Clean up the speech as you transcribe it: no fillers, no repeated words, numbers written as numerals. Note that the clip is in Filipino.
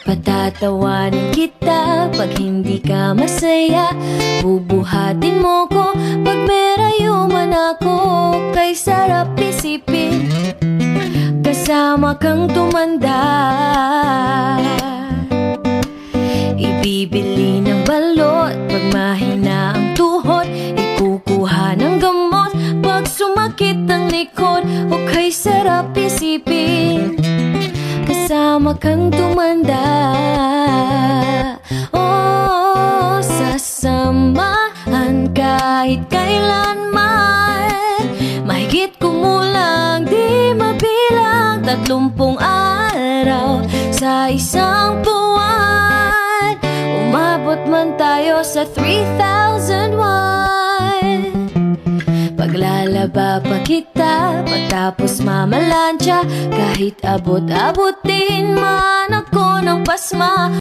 Patatawanin kita pag hindi ka masaya. Bubuhatin mo ko pag may rayuman ako. Kay sarap isipin kasama kang tumanda. Ibibili ng balot pag mahina ang tuhod. Ikukuha ng gamot pag sumakit ang likod. O kay sarap isipin kasama kang tumanda. Oh, sasamahan kahit kailanman. Mahigit kumulang di mabilang 30 araw sa isang buwan. Umabot man tayo sa 3,001. Paglalaba pa kita pagtapos mamalansya. Kahit abot-abutin man ako ng pasma.